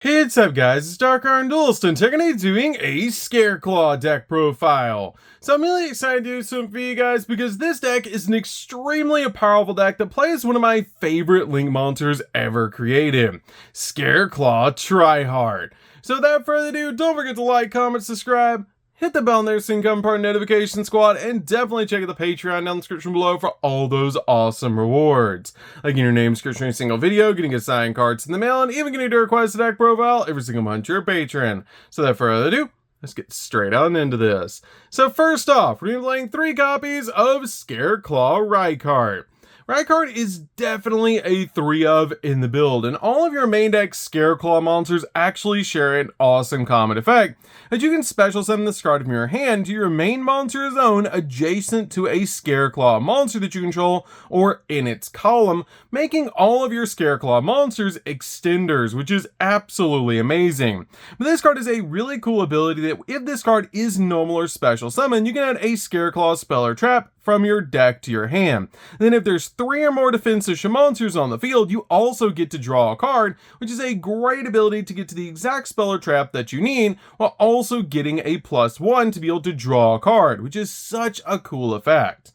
Hey, what's up guys, it's DarkArmedDuelist and today I'm doing a Scareclaw deck profile. So I'm really excited to do something for you guys because this deck is an extremely powerful deck that plays one of my favorite Link monsters ever created, Scareclaw Tryhard. So without further ado, don't forget to like, comment, subscribe, hit the bell there so you can become part of Notification Squad, and definitely check out the Patreon down in the description below for all those awesome rewards. Like getting your name description in a single video, getting a signed cards in the mail, and even getting to request a deck profile every single month you're a patron. So without further ado, let's get straight on into this. So first off, we're going to be playing 3 copies of Scareclaw Rykart. Rykart is definitely a 3 of in the build, and all of your main deck Scareclaw monsters actually share an awesome common effect, that you can special summon this card from your hand to your main monster zone adjacent to a Scareclaw monster that you control or in its column, making all of your Scareclaw monsters extenders, which is absolutely amazing. But this card is a really cool ability that if this card is normal or special summon, you can add a Scareclaw spell or trap from your deck to your hand. Then if there's 3 or more defensive monsters on the field, you also get to draw a card, which is a great ability to get to the exact spell or trap that you need, while also getting a +1 to be able to draw a card, which is such a cool effect.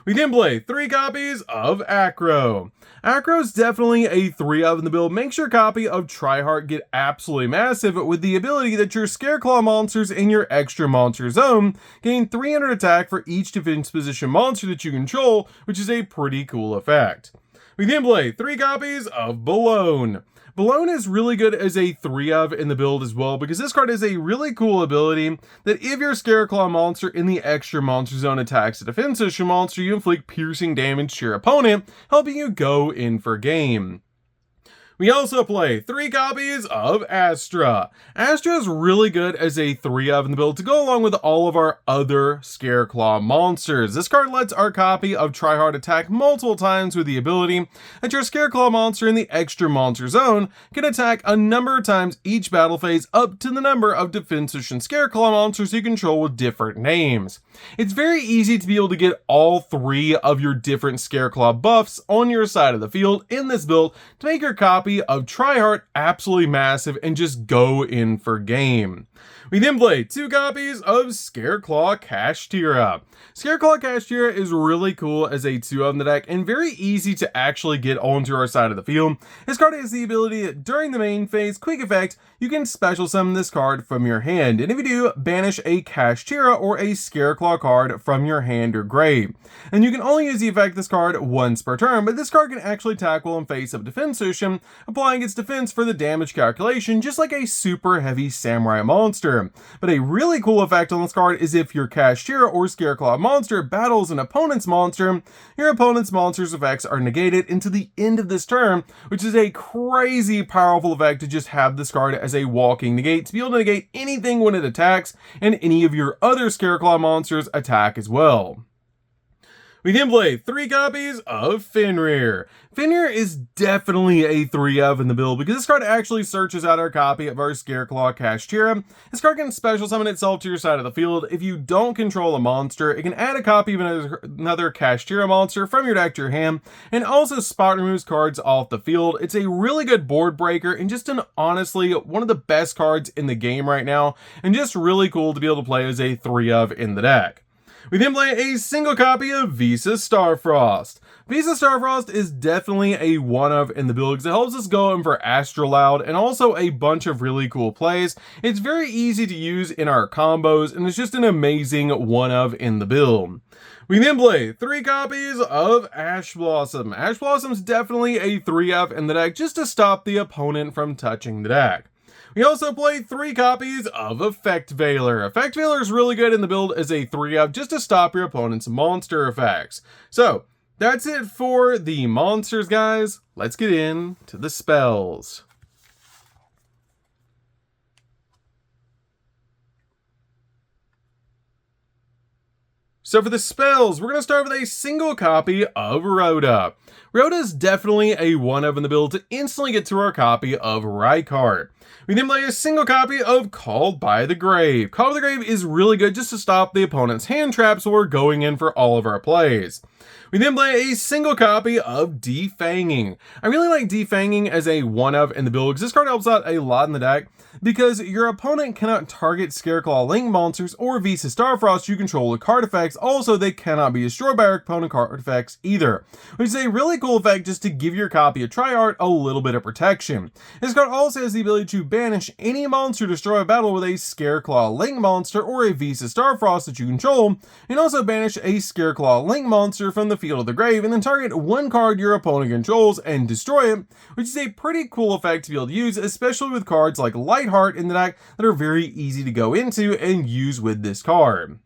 We then play 3 copies of Acro. Acro is definitely a 3 of in the build. Makes your copy of Tryhard get absolutely massive with the ability that your Scareclaw monsters in your extra monster zone gain 300 attack for each defense position monster that you control, which is a pretty cool effect. We then play 3 copies of Balloon. Balloon is really good as a 3 of in the build as well, because this card is a really cool ability that if your Scareclaw monster in the extra monster zone attacks a defensive monster, you inflict piercing damage to your opponent, helping you go in for game. We also play 3 copies of Astra. Astra is really good as a 3 of in the build to go along with all of our other Scareclaw monsters. This card lets our copy of Tryhard attack multiple times with the ability that your Scareclaw monster in the extra monster zone can attack a number of times each battle phase up to the number of defensive Scareclaw monsters you control with different names. It's very easy to be able to get all 3 of your different Scareclaw buffs on your side of the field in this build to make your copy of Tryhard absolutely massive and just go in for game. We then play 2 copies of Scareclaw Kashtira. Scareclaw Kashtira is really cool as a 2 of in the deck and very easy to actually get onto our side of the field. This card has the ability that during the main phase quick effect, you can special summon this card from your hand, and if you do, banish a Kashtira or a Scareclaw card from your hand or grave. And you can only use the effect of this card once per turn, but this card can actually tackle in face of defense position, applying its defense for the damage calculation just like a super heavy samurai monster. But a really cool effect on this card is if your Kashtira or Scareclaw monster battles an opponent's monster, your opponent's monster's effects are negated until the end of this turn, which is a crazy powerful effect to just have this card as a walking negate to be able to negate anything when it attacks, and any of your other Scareclaw monsters attack as well. We then play 3 copies of Fenrir. Fenrir is definitely a 3 of in the build because this card actually searches out our copy of our Scareclaw Kashtira. This card can special summon itself to your side of the field. If you don't control a monster, it can add a copy of another Kashtira monster from your deck to your hand, and also spot removes cards off the field. It's a really good board breaker and just honestly one of the best cards in the game right now, and just really cool to be able to play as a 3 of in the deck. We then play a single copy of Visa Starfrost. Visa Starfrost is definitely a 1 of in the build because it helps us go in for Astroloud and also a bunch of really cool plays. It's very easy to use in our combos and it's just an amazing 1 of in the build. We then play 3 copies of Ash Blossom. Ash Blossom is definitely a 3 of in the deck just to stop the opponent from touching the deck. We also play 3 copies of Effect Veiler. Effect Veiler is really good in the build as a 3 of just to stop your opponent's monster effects. So that's it for the monsters, guys. Let's get into the spells. So for the spells, we're going to start with a single copy of Rhoda. Rhoda is definitely a 1-of in the build to instantly get to our copy of Rykart. We then play a single copy of Called by the Grave. Called by the Grave is really good just to stop the opponent's hand traps while we're going in for all of our plays. We then play a single copy of Defanging. I really like Defanging as a 1-of in the build because this card helps out a lot in the deck because your opponent cannot target Scareclaw Link monsters or Visa Starfrost you control with card effects. Also, they cannot be destroyed by your opponent card effects either, which is a really cool effect just to give your copy of Tryhard a little bit of protection. This card also has the ability to banish any monster destroy a battle with a Scareclaw Link monster or a Visa Starfrost that you control, and also banish a Scareclaw Link monster from the field of the grave and then target one card your opponent controls and destroy it, which is a pretty cool effect to be able to use, especially with cards like Lightheart in the deck that are very easy to go into and use with this card.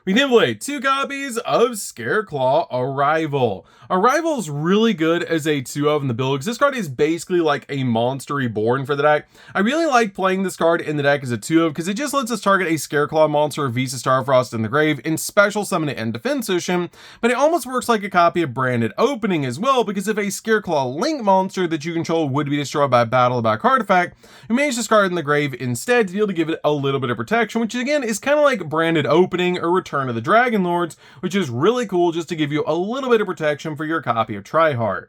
We then play 2 copies of Scareclaw Arrival. Arrival is really good as a 2-of in the build because this card is basically like a monster reborn for the deck. I really like playing this card in the deck as a 2-of because it just lets us target a Scareclaw monster or Visa Starfrost in the grave and special summon it in defense position, but it almost works like a copy of Branded Opening as well because if a Scareclaw Link monster that you control would be destroyed by a battle by a card effect, you manage to discard it in the grave instead to be able to give it a little bit of protection, which again is kind of like Branded Opening or Return of the Dragon Lords, which is really cool just to give you a little bit of protection for your copy of Tryhard.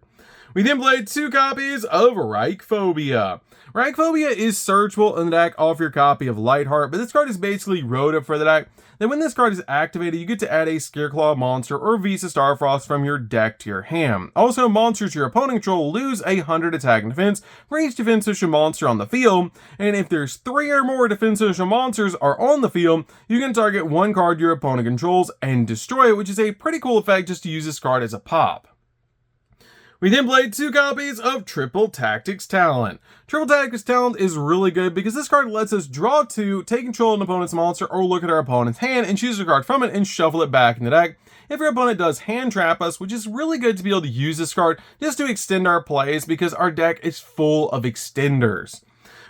We then played 2 copies of Reichphobia. Reichphobia is searchable in the deck off your copy of Lightheart, but this card is basically Rhoda for the deck. Then when this card is activated, you get to add a Scareclaw monster or Visa Starfrost from your deck to your hand. Also, monsters your opponent control lose 100 attack and defense for each defensive monster on the field, and if there's 3 or more defensive monsters are on the field, you can target one card your opponent controls and destroy it, which is a pretty cool effect just to use this card as a pop. We then played 2 copies of Triple Tactics Talent. Triple Tactics Talent is really good because this card lets us draw 2, take control of an opponent's monster, or look at our opponent's hand and choose a card from it and shuffle it back in the deck. If your opponent does hand trap us, which is really good to be able to use this card just to extend our plays because our deck is full of extenders.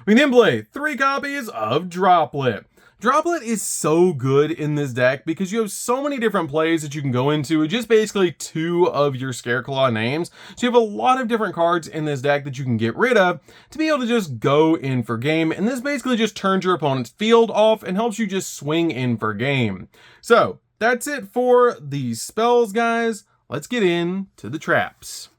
We then play 3 copies of Droplet. Droplet is so good in this deck because you have so many different plays that you can go into with just basically 2 of your Scareclaw names. So you have a lot of different cards in this deck that you can get rid of to be able to just go in for game. And this basically just turns your opponent's field off and helps you just swing in for game. So that's it for these spells, guys. Let's get into the traps.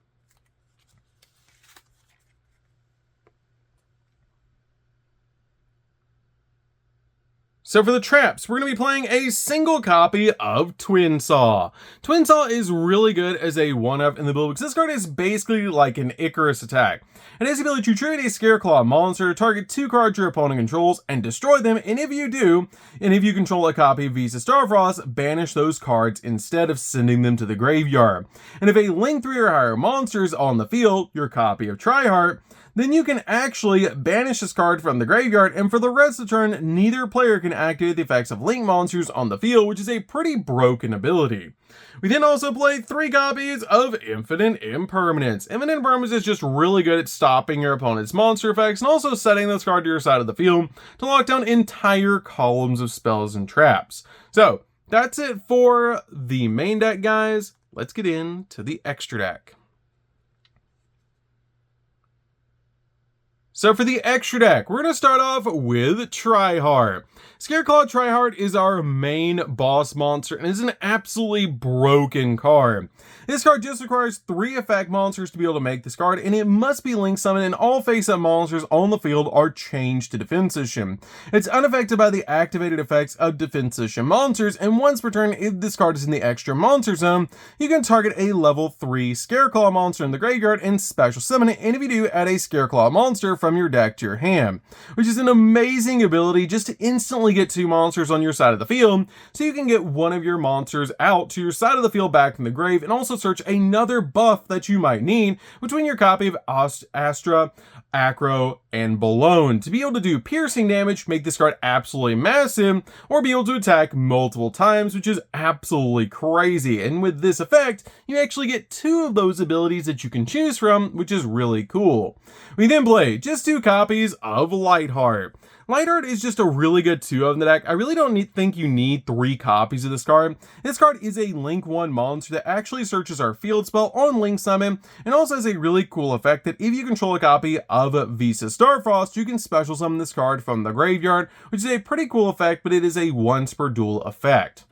So for the traps, we're going to be playing a single copy of Twin Saw. Twin Saw is really good as a 1-of in the build because this card is basically like an Icarus attack. It has the ability to trigger a Scareclaw monster, target 2 cards your opponent controls, and destroy them, and if you do, and if you control a copy of Visa Starfrost, banish those cards instead of sending them to the graveyard. And if a Link 3 or higher monster is on the field, your copy of Tryhard, then you can actually banish this card from the graveyard, and for the rest of the turn, neither player can activate the effects of Link monsters on the field, which is a pretty broken ability. We then also play 3 copies of Infinite Impermanence. Infinite Impermanence is just really good at stopping your opponent's monster effects and also setting this card to your side of the field to lock down entire columns of spells and traps. So that's it for the main deck, guys. Let's get into the extra deck. So for the extra deck, we're going to start off with Tryhard. Scareclaw Tryhard is our main boss monster and is an absolutely broken card. This card just requires 3 effect monsters to be able to make this card, and it must be link summoned, and all face-up monsters on the field are changed to defense position. It's unaffected by the activated effects of defense position monsters, and once per turn, if this card is in the extra monster zone, you can target a level 3 Scareclaw monster in the graveyard and special summon it, and if you do, add a Scareclaw monster from your deck to your hand, which is an amazing ability just to instantly get 2 monsters on your side of the field, so you can get one of your monsters out to your side of the field back in the grave, and also search another buff that you might need between your copy of Astra, acro, and blown to be able to do piercing damage, make this card absolutely massive, or be able to attack multiple times, which is absolutely crazy. And with this effect, you actually get 2 of those abilities that you can choose from, which is really cool. We then play just 2 copies of Lightheart. Lightheart is just a really good 2 in the deck. I really don't think you need 3 copies of this card. This card is a Link 1 monster that actually searches our field spell on Link Summon, and also has a really cool effect that if you control a copy of Visa Starfrost, you can special summon this card from the graveyard, which is a pretty cool effect, but it is a once per duel effect.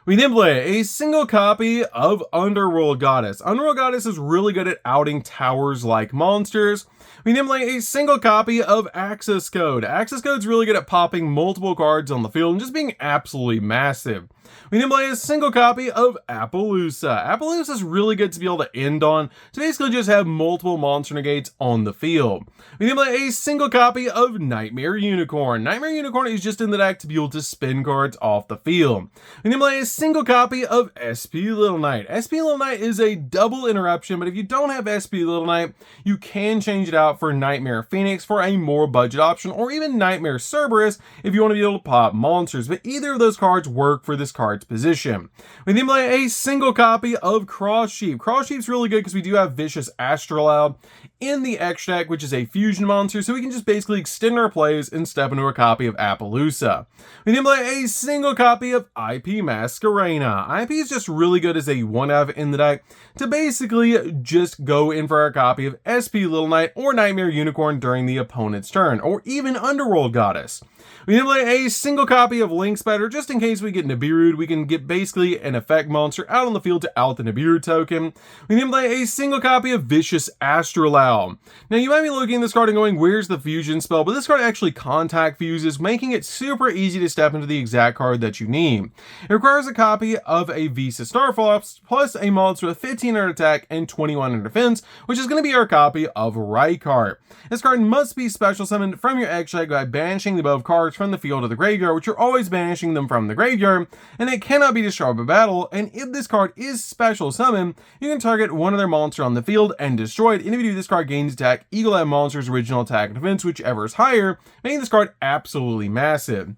We then play a single copy of Underworld Goddess. Underworld Goddess is really good at outing towers-like monsters. We then play a single copy of Access Code. Access Code's really good at popping multiple cards on the field and just being absolutely massive. We then play a single copy of Appaloosa. Appaloosa is really good to be able to end on, to basically just have multiple monster negates on the field. We then play a single copy of Nightmare Unicorn. Nightmare Unicorn is just in the deck to be able to spin cards off the field. We then play a single copy of SP Little Knight. SP Little Knight is a double interruption, but if you don't have SP Little Knight, you can change it out for Nightmare Phoenix for a more budget option, or even Nightmare Cerberus if you want to be able to pop monsters, but either of those cards work for this card's position. We then play a single copy of Cross Sheep. Cross Sheep's really good because we do have Vicious Astrolabe in the X deck, which is a fusion monster, so we can just basically extend our plays and step into a copy of Appaloosa. We then play a single copy of IP Masquerena. IP is just really good as a 1-of in the deck to basically just go in for our copy of SP Little Knight or Nightmare Unicorn during the opponent's turn, or even Underworld Goddess. We then play a single copy of Link Spider just in case we get Nibiru'd. We can get basically an effect monster out on the field to out the Nibiru token. We then play a single copy of Vicious Astrolabe. Now you might be looking at this card and going, where's the fusion spell? But this card actually contact fuses, making it super easy to step into the exact card that you need. It requires a copy of a Visa Starfrost plus a monster with 1500 attack and 2100 defense, which is going to be our copy of Rykart. This card must be special summoned from your X deck by banishing the above cards from the field to the graveyard, which you're always banishing them from the graveyard, and it cannot be destroyed by battle. And if this card is special summoned, you can target one other monster on the field and destroy it. And if you do, this card gains attack equal to that monster's original attack and defense, whichever is higher, making this card absolutely massive.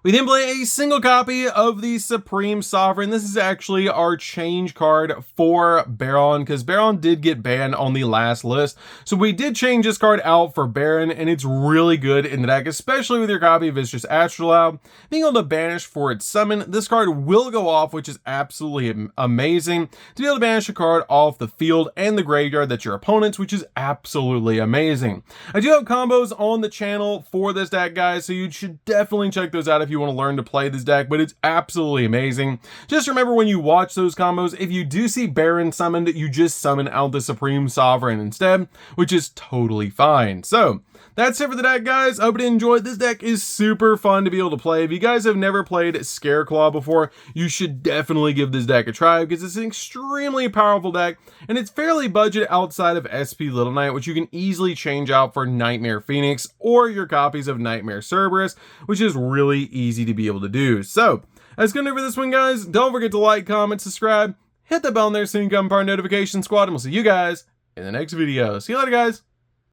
We then play a single copy of the Supreme Sovereign. This is actually our change card for Baron, because Baron did get banned on the last list. So we did change this card out for Baron, and it's really good in the deck, especially with your copy of Vicious Astrolabe. Being able to banish for its summon, this card will go off, which is absolutely amazing. To be able to banish a card off the field and the graveyard that's your opponent's, which is absolutely amazing. I do have combos on the channel for this deck, guys, so you should definitely check those out if you want to learn to play this deck, but it's absolutely amazing. Just remember, when you watch those combos, if you do see Baron summoned, you just summon out the Supreme Sovereign instead, which is totally fine. So that's it for the deck, guys. I hope you enjoyed. This deck is super fun to be able to play. If you guys have never played Scareclaw before, you should definitely give this deck a try, because it's an extremely powerful deck, and it's fairly budget outside of SP Little Knight, which you can easily change out for Nightmare Phoenix or your copies of Nightmare Cerberus, which is really easy to be able to do. So that's gonna do for this one, guys. Don't forget to like, comment, subscribe, hit the bell in there so you can become part of Notification Squad, and we'll see you guys in the next video. See you later, guys.